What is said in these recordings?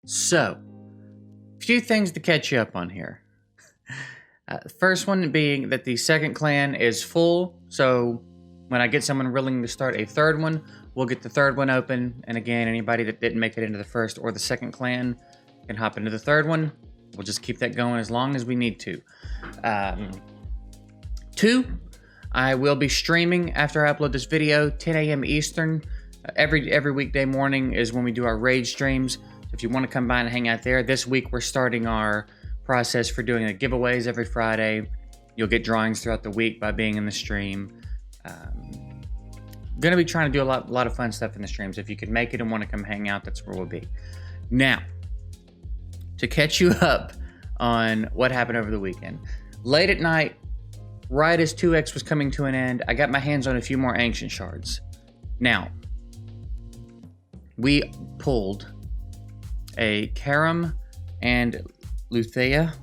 So, a few things to catch you up on here. The first one being that the second clan is full, so when I get someone willing to start a third one, we'll get the third one open. And again, anybody that didn't make it into the first or the second clan can hop into the third one. We'll just keep that going as long as we need to. 2, I will be streaming after I upload this video, 10 a.m. Eastern. Every weekday morning is when we do our raid streams. If you want to come by and hang out there, this week we're starting our process for doing the giveaways every Friday. You'll get drawings throughout the week by being in the stream. Gonna be trying to do a lot of fun stuff in the streams. If you can make it and want to come hang out, that's where we'll be. Now, to catch you up on what happened over the weekend. Late at night, right as 2X was coming to an end, I got my hands on a few more ancient shards. Now, we pulled a Karam and Luthea.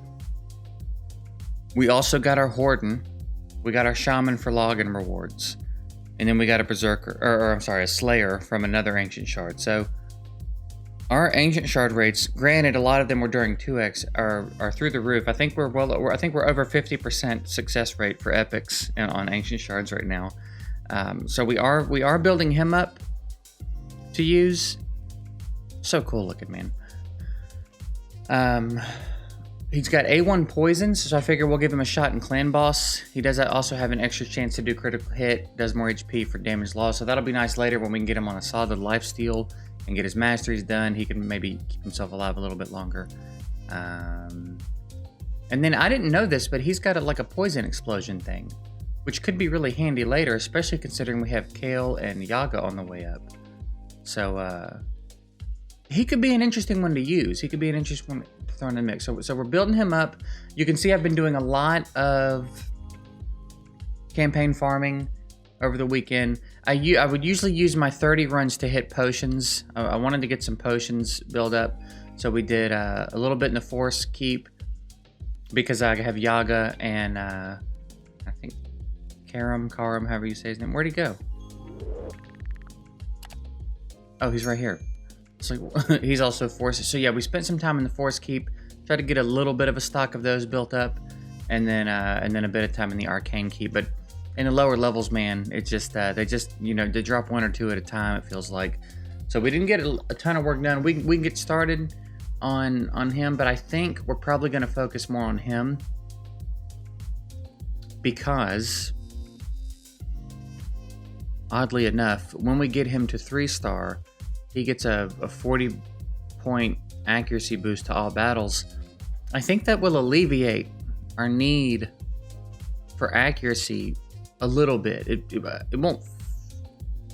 We also got our Horde. We got our Shaman for login rewards. And then we got a Berserker, a Slayer from another Ancient Shard. So, our Ancient Shard rates, granted a lot of them were during 2X, are through the roof. I think we're over 50% success rate for epics on Ancient Shards right now. So we are building him up to use. So cool looking, man. He's got A1 poisons, so I figure we'll give him a shot in Clan Boss. He does also have an extra chance to do critical hit, does more HP for damage loss, so that'll be nice later when we can get him on a solid lifesteal and get his masteries done. He can maybe keep himself alive a little bit longer. And then I didn't know this, but he's got like a poison explosion thing, which could be really handy later, especially considering we have Kale and Yaga on the way up. So, he could be an interesting one to use. He could be an interesting one to throw in the mix. So we're building him up. You can see I've been doing a lot of campaign farming over the weekend. I would usually use my 30 runs to hit potions. I wanted to get some potions built up. So we did a little bit in the Forest Keep because I have Yaga and I think Karam, however you say his name. Where'd he go? Oh, he's right here. So he's also Forest. So yeah, we spent some time in the Forest Keep, tried to get a little bit of a stock of those built up, and then a bit of time in the Arcane Keep. But in the lower levels, man, it's just they drop 1 or 2 at a time. It feels like. So we didn't get a ton of work done. We can get started on him, but I think we're probably going to focus more on him because, oddly enough, when we get him to 3-star. He gets a 40-point accuracy boost to all battles. I think that will alleviate our need for accuracy a little bit. It won't.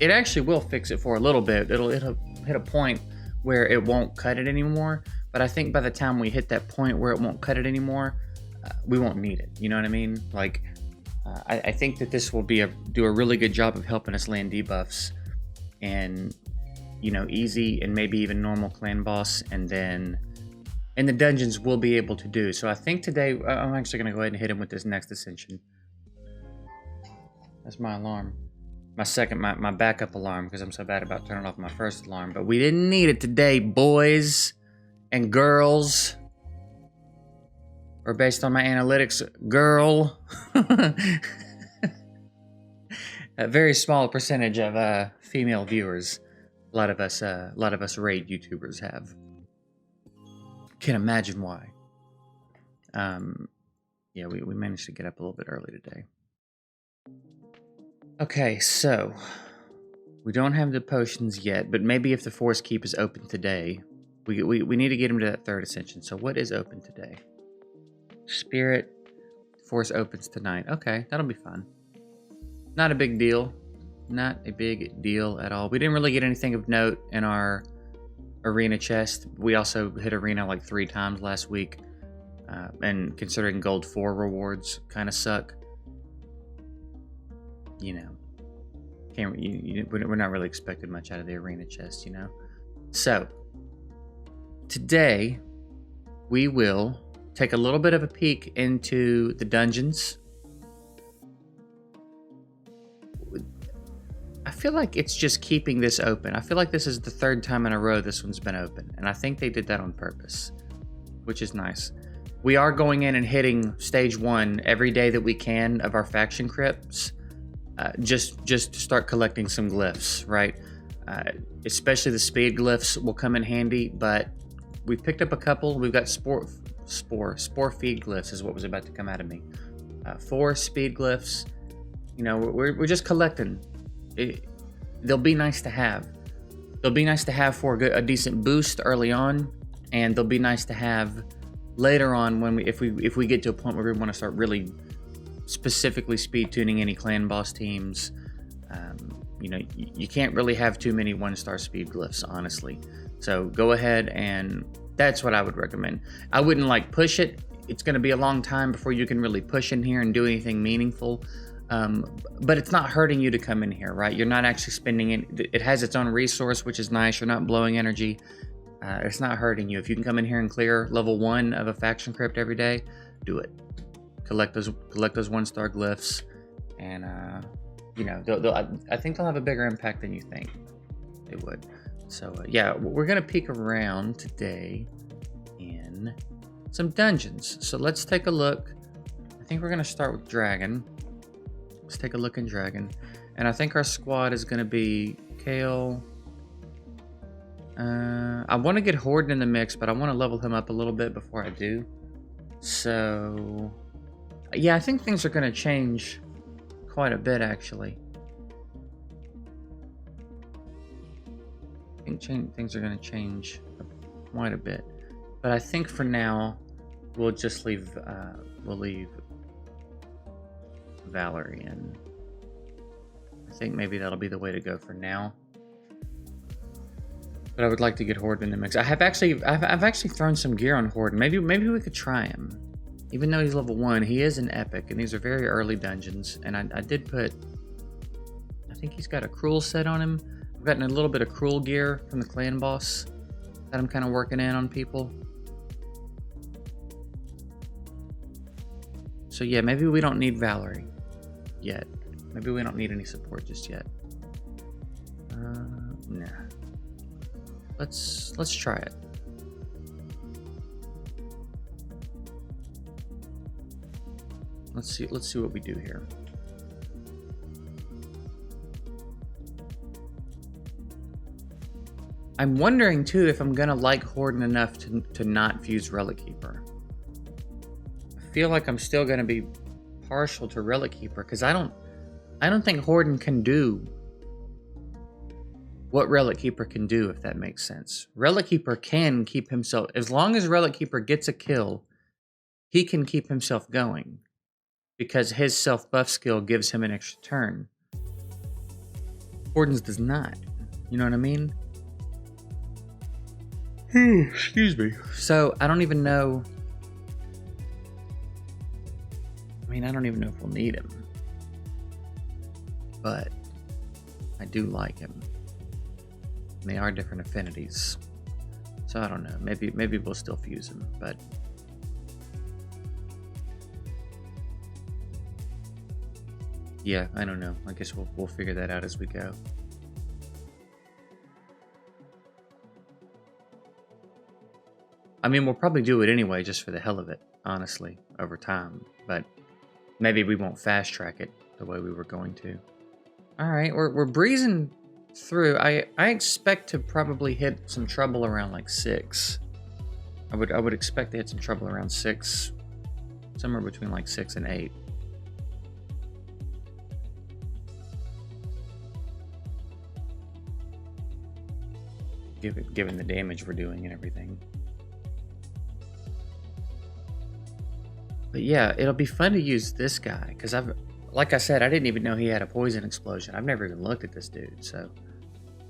It actually will fix it for a little bit. It'll hit a point where it won't cut it anymore. But I think by the time we hit that point where it won't cut it anymore, we won't need it. You know what I mean? Like, I think that this will do a really good job of helping us land debuffs and, easy and maybe even normal clan boss, and then in the dungeons we'll be able to do. So I think today I'm actually going to go ahead and hit him with this next ascension. That's my alarm. My backup alarm, because I'm so bad about turning off my first alarm. But we didn't need it today, boys and girls. Or based on my analytics, girl. A very small percentage of female viewers. A lot of us raid YouTubers have. Can't imagine why. Yeah, we managed to get up a little bit early today. Okay, so we don't have the potions yet, but maybe if the Forest Keep is open today, we need to get him to that 3rd ascension. So what is open today? Spirit Force opens tonight. Okay, that'll be fun. Not a big deal. Not a big deal at all. We didn't really get anything of note in our arena chest. We also hit arena like 3 times last week. And considering gold 4 rewards kind of suck. We're not really expecting much out of the arena chest, So, today, we will take a little bit of a peek into the dungeons. feel like it's just keeping this open. I feel like this is the third time in a row this one's been open, and I think they did that on purpose, which is nice. We are going in and hitting stage 1 every day that we can of our faction crypts, just to start collecting some glyphs, right? Especially the speed glyphs will come in handy, but we picked up a couple. We've got spore feed glyphs is what was about to come out of me. 4 speed glyphs. You know, we're just collecting. They'll be nice to have. They'll be nice to have for a decent boost early on, and they'll be nice to have later on when if we get to a point where we want to start really specifically speed tuning any clan boss teams. You know, you can't really have too many 1-star speed glyphs, honestly. So go ahead, and that's what I would recommend. I wouldn't like push it. It's going to be a long time before you can really push in here and do anything meaningful. But it's not hurting you to come in here, right? You're not actually spending it. It has its own resource, which is nice. You're not blowing energy. It's not hurting you. If you can come in here and clear level 1 of a faction crypt every day, do it. Collect those 1-star glyphs, and you know, I think they'll have a bigger impact than you think they would. So yeah, we're gonna peek around today in some dungeons. So let's take a look. I think we're gonna start with Dragon. Let's take a look in Dragon, and I think our squad is gonna be Kale. I want to get Horde in the mix, but I want to level him up a little bit before I do. So yeah, I think things are going to change quite a bit, actually. I think things are going to change quite a bit, but I think for now we'll just leave Valerie in. I think maybe that'll be the way to go for now. But I would like to get Horde in the mix. I've actually thrown some gear on Horde. Maybe we could try him. Even though he's level 1, he is an epic, and these are very early dungeons. And I did put, I think he's got a cruel set on him. I've gotten a little bit of cruel gear from the clan boss that I'm kind of working in on people. So yeah, maybe we don't need Valerie yet. Maybe we don't need any support just yet. Nah. Let's try it. Let's see what we do here. I'm wondering too if I'm gonna like Horde enough to not fuse Relic Keeper. I feel like I'm still gonna be partial to Relic Keeper because I don't think Horde can do what Relic Keeper can do, if that makes sense. Relic Keeper can keep himself, as long as Relic Keeper gets a kill, he can keep himself going because his self-buff skill gives him an extra turn. Horden's does not. You know what I mean? Excuse me. So I don't even know. I mean, I don't even know if we'll need him. But I do like him. And they are different affinities. So I don't know. Maybe we'll still fuse him, but yeah, I don't know. I guess we'll figure that out as we go. I mean, we'll probably do it anyway, just for the hell of it, honestly, over time. But maybe we won't fast track it the way we were going to. All right, we're breezing through. I expect to probably hit some trouble around like 6. I would expect to hit some trouble around 6, somewhere between like 6 and 8. Given the damage we're doing and everything. But yeah, it'll be fun to use this guy because like I said, I didn't even know he had a poison explosion. I've never even looked at this dude. So,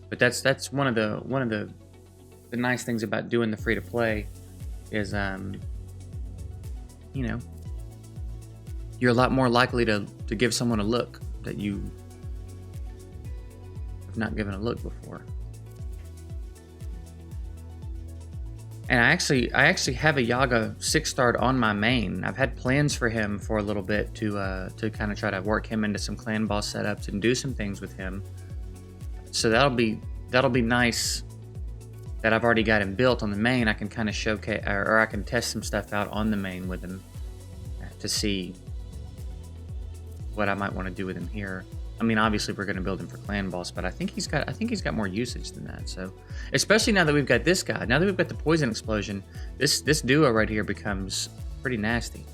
but that's one of the nice things about doing the free to play is you know, you're a lot more likely to give someone a look that you have not given a look before. And I actually have a Yaga 6-starred on my main. I've had plans for him for a little bit to kind of try to work him into some clan boss setups and do some things with him. So that'll be nice that I've already got him built on the main. I can kind of showcase, or I can test some stuff out on the main with him to see what I might want to do with him here. I mean, obviously we're going to build him for clan boss, but I think he's got more usage than that. So, especially now that we've got this guy, now that we've got the poison explosion, this duo right here becomes pretty nasty.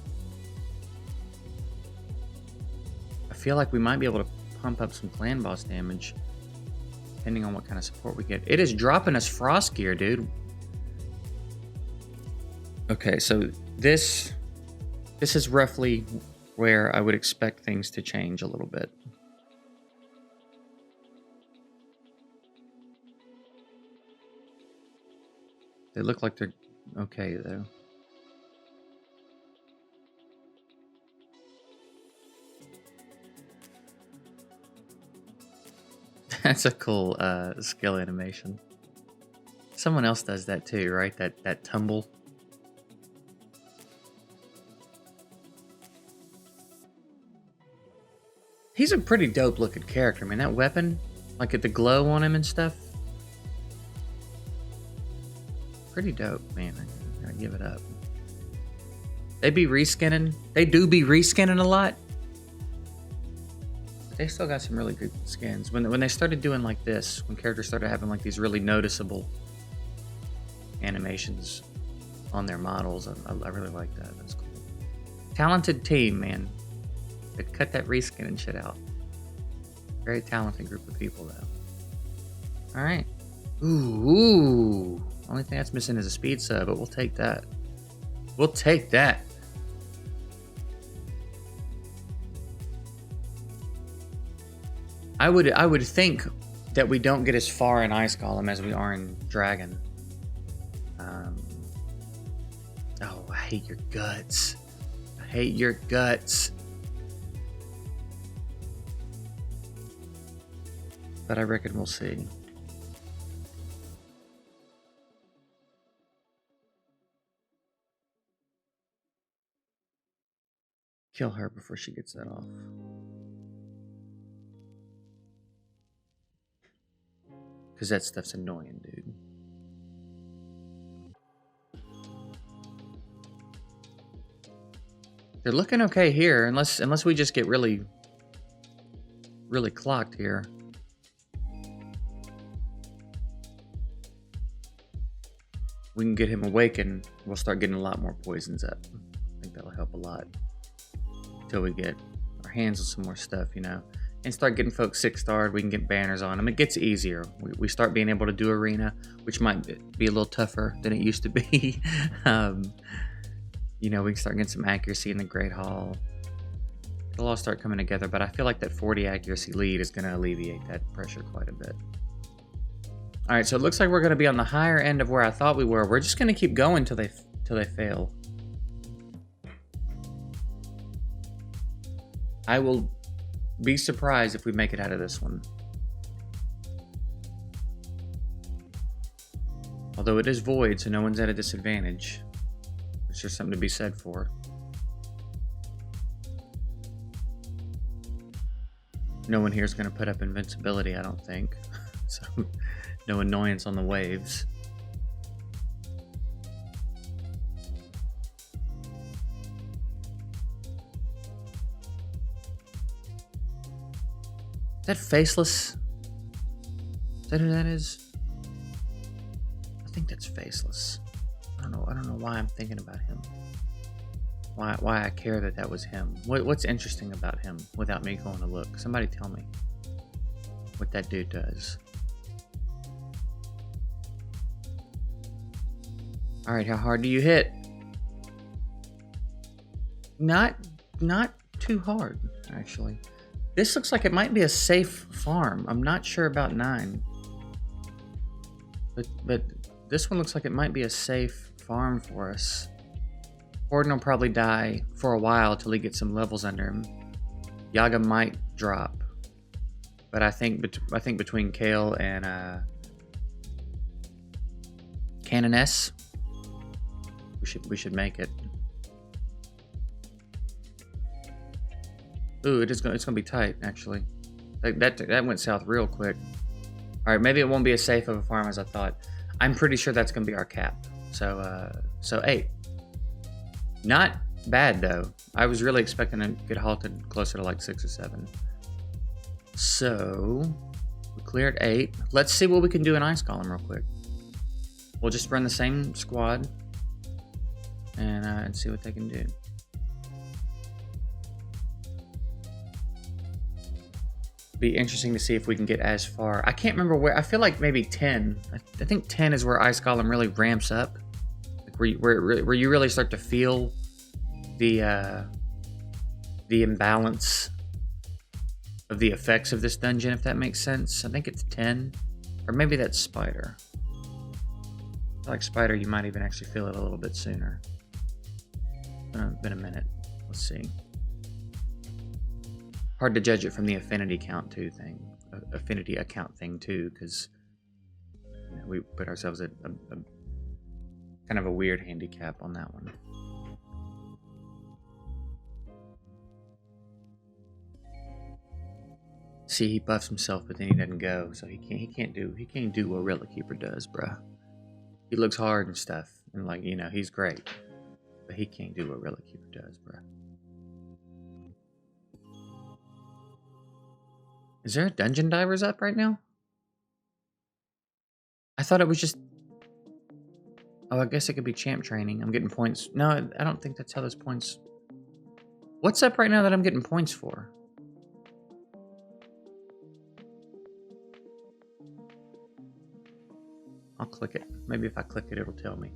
I feel like we might be able to pump up some clan boss damage, depending on what kind of support we get. It is dropping us frost gear, dude. Okay, so this is roughly where I would expect things to change a little bit. They look like they're okay, though. That's a cool skill animation. Someone else does that too, right? That tumble. He's a pretty dope looking character, man. That weapon, like at the glow on him and stuff. Pretty dope, man. I gotta give it up. They be reskinning. They do be reskinning a lot. But they still got some really good skins. When they started doing like this, when characters started having like these really noticeable animations on their models, I really like that. That's cool. Talented team, man. They cut that reskin and shit out. Very talented group of people, though. All right. Ooh. Only thing that's missing is a speed sub, but we'll take that. We'll take that. I would think that we don't get as far in Ice Golem as we are in Dragon. Oh, I hate your guts. I hate your guts. But I reckon we'll see. Kill her before she gets that off. Because that stuff's annoying, dude. They're looking okay here, unless we just get really clocked here. We can get him awakened, we'll start getting a lot more poisons up. I think that'll help a lot. Until we get our hands on some more stuff, you know. And start getting folks 6-starred, we can get banners on them. It gets easier. We start being able to do arena, which might be a little tougher than it used to be. You know, we can start getting some accuracy in the Great Hall. It'll all start coming together, but I feel like that 40 accuracy lead is going to alleviate that pressure quite a bit. All right, so it looks like we're going to be on the higher end of where I thought we were. We're just going to keep going till they fail. I will be surprised if we make it out of this one. Although it is void, so no one's at a disadvantage. There's just something to be said for. No one here is going to put up invincibility, I don't think. So, no annoyance on the waves. Is that Faceless? Is that who that is? I think that's Faceless. I don't know why I'm thinking about him. Why I care that was him. What's interesting about him without me going to look? Somebody tell me what that dude does. All right, how hard do you hit? Not too hard, actually. This looks like it might be a safe farm. I'm not sure about 9. But this one looks like it might be a safe farm for us. Horde will probably die for a while till he gets some levels under him. Yaga might drop. But I think between Kale and Canoness, we should make it. Ooh, it's gonna be tight, actually. That went south real quick. All right, maybe it won't be as safe of a farm as I thought. I'm pretty sure that's going to be our cap. So 8. Not bad, though. I was really expecting to get halted closer to like 6 or 7. So we cleared 8. Let's see what we can do in Ice Golem real quick. We'll just run the same squad and see what they can do. Be interesting to see if we can get as far. I can't remember where. I feel like maybe 10. I think 10 is where Ice Golem really ramps up, like where you really start to feel the imbalance of the effects of this dungeon, if that makes sense. I think it's 10, or maybe that's Spider. I feel like Spider, you might even actually feel it a little bit sooner. Been a minute. Let's see. Hard to judge it from the affinity account thing too, because you know, we put ourselves at a kind of a weird handicap on that one. See, he buffs himself, but then he doesn't go, so he can't do what Relic Keeper does, bruh. He looks hard and stuff, and like, you know, he's great, but he can't do what Relic Keeper does, bruh. Is there a Dungeon Divers up right now? I thought it was just... Oh, I guess it could be champ training. I'm getting points. No, I don't think that's how those points... What's up right now that I'm getting points for? I'll click it. Maybe if I click it, it'll tell me.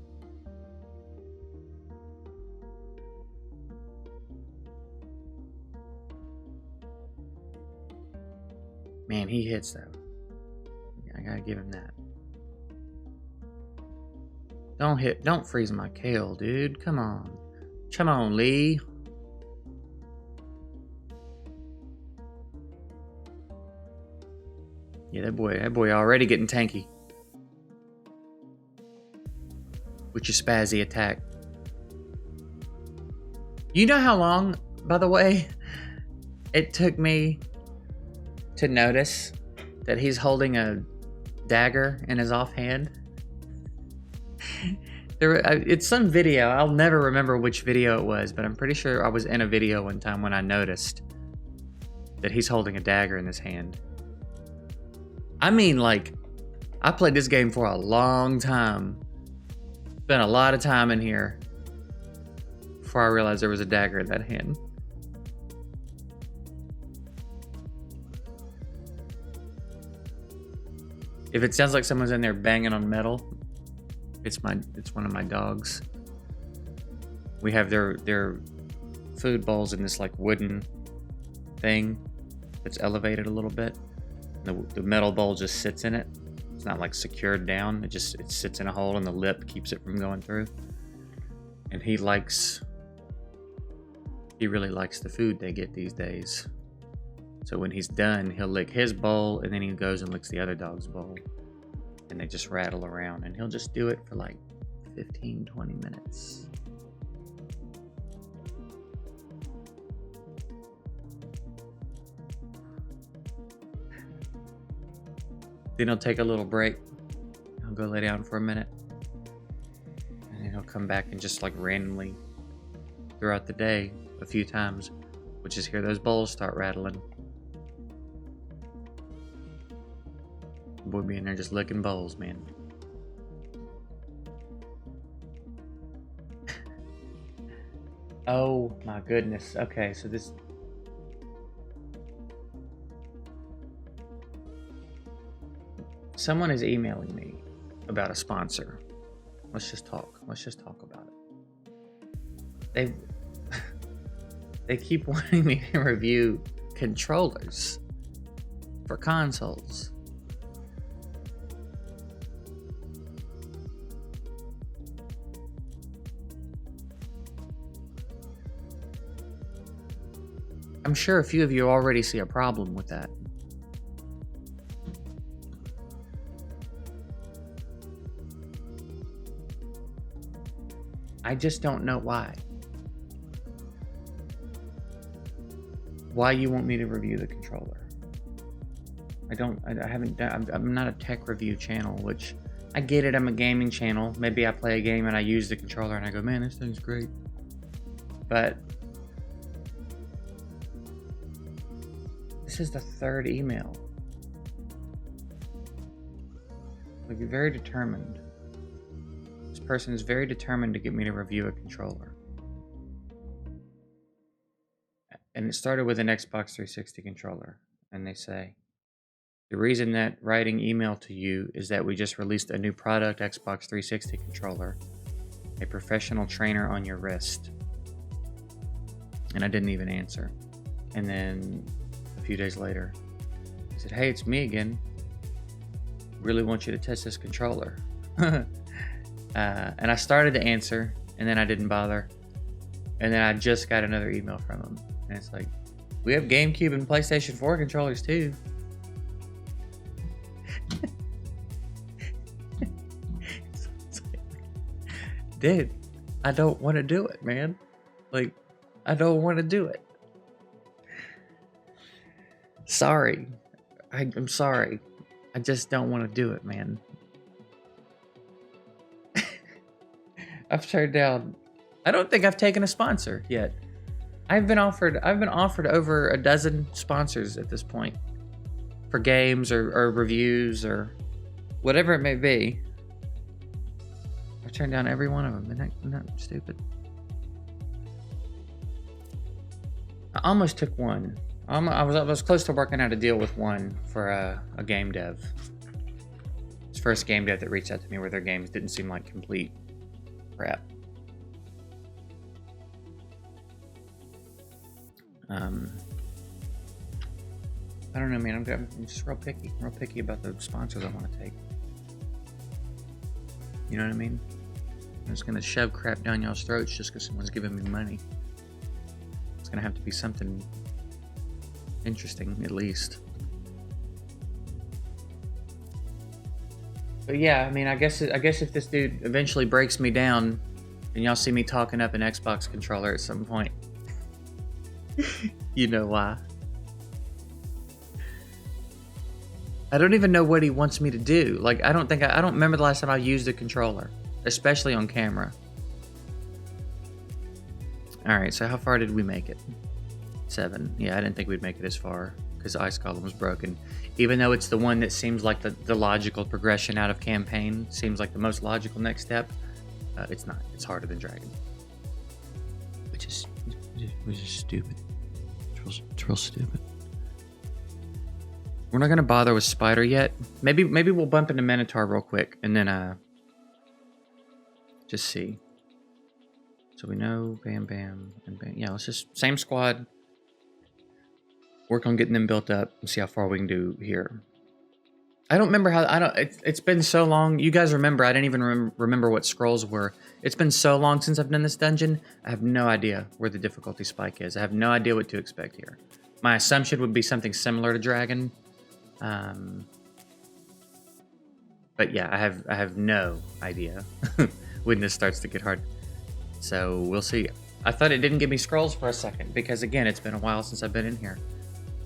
Man, he hits though. I gotta give him that. Don't freeze my kale, dude. Come on. Come on, Lee. Yeah, that boy already getting tanky. With your spazzy attack. You know how long, by the way, it took me to notice that he's holding a dagger in his offhand? It's some video. I'll never remember which video it was, but I'm pretty sure I was in a video one time when I noticed that he's holding a dagger in his hand. I mean, like, I played this game for a long time. Spent a lot of time in here before I realized there was a dagger in that hand. If it sounds like someone's in there banging on metal, it's one of my dogs. We have their food bowls in this like wooden thing that's elevated a little bit. The metal bowl just sits in it. It's not like secured down. It sits in a hole and the lip keeps it from going through. And he really likes the food they get these days. So when he's done, he'll lick his bowl and then he goes and licks the other dog's bowl. And they just rattle around and he'll just do it for like 15, 20 minutes. Then he'll take a little break. He'll go lay down for a minute. And then he'll come back and just like randomly throughout the day a few times, we'll just hear those bowls start rattling. Boy be in there just licking bowls, man. Oh my goodness. Okay, so this... Someone is emailing me about a sponsor. Let's just talk. Let's just talk about it. They keep wanting me to review controllers for consoles. I'm sure a few of you already see a problem with that. I just don't know why. Why you want me to review the controller. I haven't done, I'm not a tech review channel, which I get it. I'm a gaming channel. Maybe I play a game and I use the controller and I go, man, this thing's great. But this is the third email. Like, very determined. This person is very determined to get me to review a controller. And it started with an Xbox 360 controller. And they say, the reason that writing email to you is that we just released a new product, Xbox 360 controller, a professional trainer on your wrist. And I didn't even answer. And then a few days later, I said, hey, it's me again. Really want you to test this controller. And I started to answer, and then I didn't bother. And then I just got another email from him. And it's like, we have GameCube and PlayStation 4 controllers too. Dude, I don't want to do it, man. Like, I don't want to do it. Sorry. I'm sorry. I just don't want to do it, man. I've turned down... I don't think I've taken a sponsor yet. I've been offered over a dozen sponsors at this point. For games or reviews or whatever it may be. I've turned down every one of them. Isn't that stupid? I almost took one. I was close to working out a deal with one for a game dev. It's first game dev that reached out to me where their games didn't seem like complete crap. I don't know, man. I'm just real picky. Real picky about the sponsors I want to take. You know what I mean? I'm just gonna shove crap down y'all's throats just because someone's giving me money. It's gonna have to be something interesting, at least. But yeah, I mean, I guess if this dude eventually breaks me down, and y'all see me talking up an Xbox controller at some point, you know why. I don't even know what he wants me to do. Like, I don't remember the last time I used a controller, especially on camera. All right, so how far did we make it? 7. Yeah, I didn't think we'd make it as far because Ice Golem was broken. Even though it's the one that seems like the logical progression out of campaign, seems like the most logical next step, it's not. It's harder than Dragon. Which is stupid. It's real stupid. We're not gonna bother with Spider yet. Maybe we'll bump into Minotaur real quick and then just see. So we know Bam Bam and Bam. Yeah, let's just same squad. Work on getting them built up and see how far we can do here. I don't remember how. It's been so long. You guys remember? I didn't even remember what scrolls were. It's been so long since I've done this dungeon. I have no idea where the difficulty spike is. I have no idea what to expect here. My assumption would be something similar to Dragon. But yeah, I have no idea when this starts to get hard. So we'll see. I thought it didn't give me scrolls for a second because again, it's been a while since I've been in here.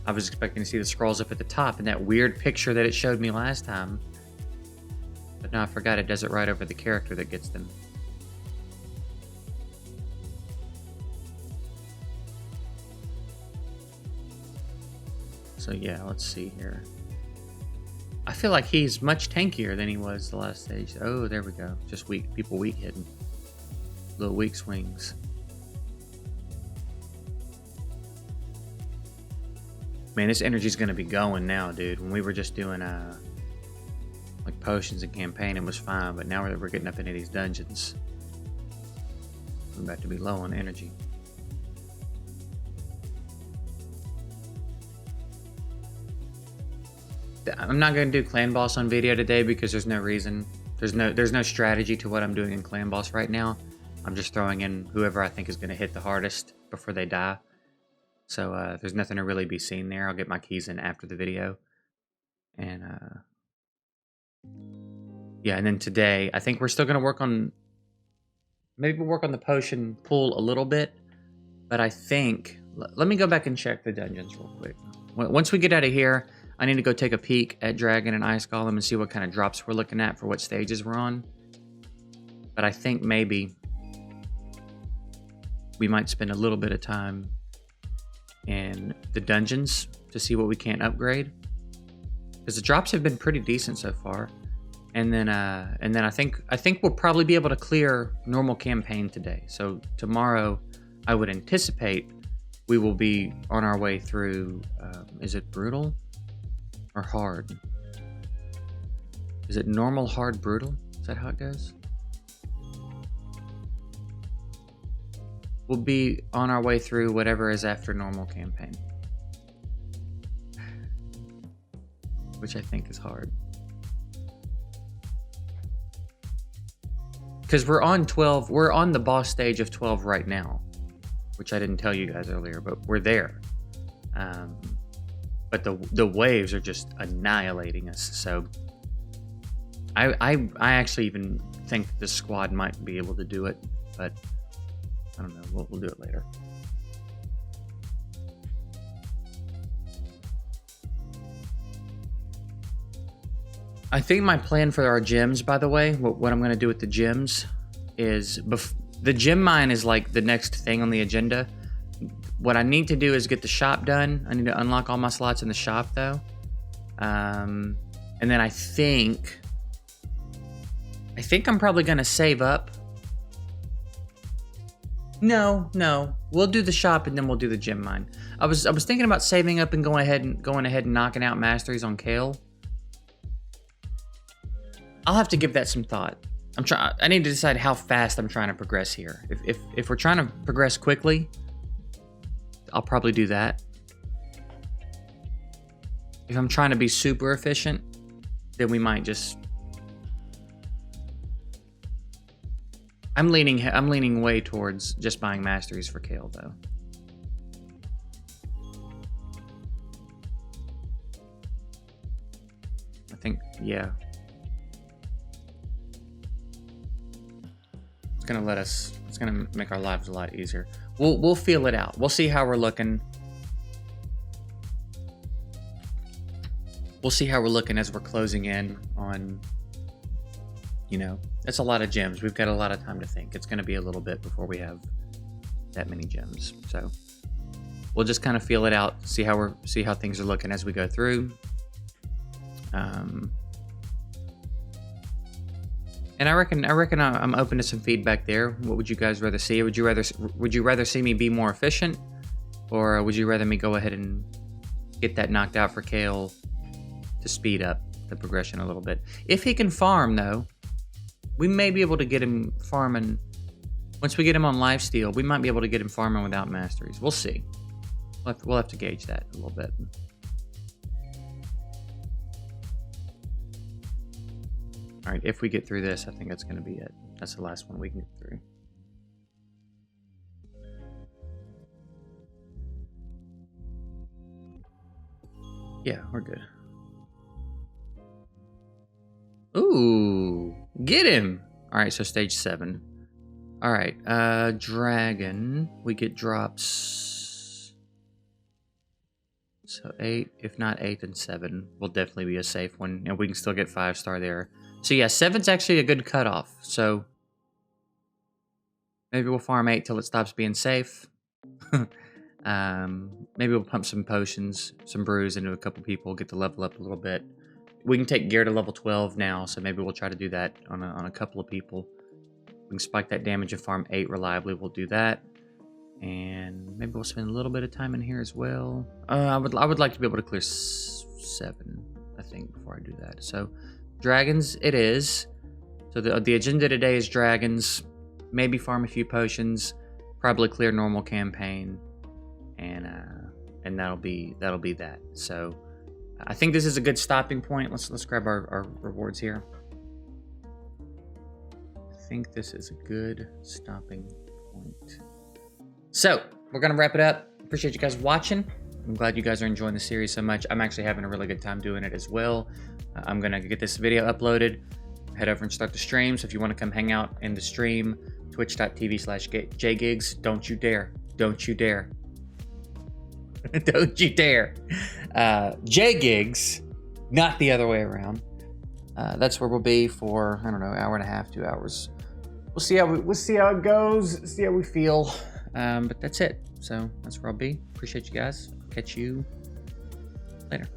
I was expecting to see the scrolls up at the top and that weird picture that it showed me last time. But no, I forgot it does it right over the character that gets them. So yeah, let's see here. I feel like he's much tankier than he was the last stage. Oh, there we go. Just weak people weak hitting. Little weak swings. Man, this energy's gonna be going now, dude. When we were just doing like potions and campaign, it was fine, but now we're getting up into these dungeons. I'm about to be low on energy. I'm not going to do clan boss on video today because there's no reason. There's no strategy to what I'm doing in clan boss right now. I'm just throwing in whoever I think is going to hit the hardest before they die. So there's nothing to really be seen there. I'll get my keys in after the video. And yeah, and then today I think we're still going to work on, maybe we'll work on the potion pool a little bit. But I think, let me go back and check the dungeons real quick. Once we get out of here, I need to go take a peek at Dragon and Ice Golem and see what kind of drops we're looking at for what stages we're on. But I think maybe we might spend a little bit of time in the dungeons to see what we can upgrade, because the drops have been pretty decent so far. And then I think we'll probably be able to clear normal campaign today. So tomorrow, I would anticipate we will be on our way through. Is it brutal or hard? Is it normal, hard, brutal? Is that how it goes? We'll be on our way through whatever is after normal campaign, which I think is hard. Because we're on 12, we're on the boss stage of 12 right now, which I didn't tell you guys earlier, but we're there. But the waves are just annihilating us. So I actually even think the squad might be able to do it, but I don't know. We'll do it later. I think my plan for our gems, by the way, what I'm going to do with the gems is the gem mine is like the next thing on the agenda. What I need to do is get the shop done. I need to unlock all my slots in the shop though. And then I think I'm probably going to save up. No, we'll do the shop and then we'll do the gem mine. I was thinking about saving up and going ahead and knocking out masteries on Kale. I'll have to give that some thought. I need to decide how fast I'm trying to progress here. If we're trying to progress quickly, I'll probably do that. If I'm trying to be super efficient, then we might just. I'm leaning way towards just buying masteries for Kale though. I think, yeah. It's gonna make our lives a lot easier. We'll feel it out. We'll see how we're looking. We'll see how we're looking as we're closing in on, you know, that's a lot of gems. We've got a lot of time to think. It's gonna be a little bit before we have that many gems. So we'll just kind of feel it out, see how things are looking as we go through. And I reckon I'm open to some feedback there. What would you guys rather see? Would you rather see me be more efficient, or would you rather me go ahead and get that knocked out for Kale to speed up the progression a little bit? If he can farm though, we may be able to get him farming. Once we get him on lifesteal, we might be able to get him farming without masteries. We'll see. We'll have to gauge that a little bit. All right, if we get through this, I think that's going to be it. That's the last one we can get through. Yeah, we're good. Ooh, get him! All right, so stage 7. All right, dragon, we get drops. So 8, if not 8, then 7 will definitely be a safe one, and we can still get 5-star there. So yeah, 7's actually a good cutoff. So maybe we'll farm 8 till it stops being safe. Maybe we'll pump some potions, some brews into a couple people, get the level up a little bit. We can take gear to level 12 now, so maybe we'll try to do that on a couple of people. We can spike that damage and farm 8 reliably. We'll do that. And maybe we'll spend a little bit of time in here as well. I would like to be able to clear 7, I think, before I do that. So dragons it is. So the agenda today is dragons, maybe farm a few potions, probably clear normal campaign, and that'll be that. So I think this is a good stopping point. Let's grab our rewards here. I think this is a good stopping point. So we're gonna wrap it up. Appreciate you guys watching. I'm glad you guys are enjoying the series so much. I'm actually having a really good time doing it as well. I'm gonna get this video uploaded, head over and start the stream. So if you want to come hang out in the stream, twitch.tv/JGigs. Don't you dare. Don't you dare. JGigs, not the other way around. That's where we'll be for, I don't know, hour and a half, 2 hours. We'll see how it goes, see how we feel. But that's it. So that's where I'll be. Appreciate you guys. Catch you later.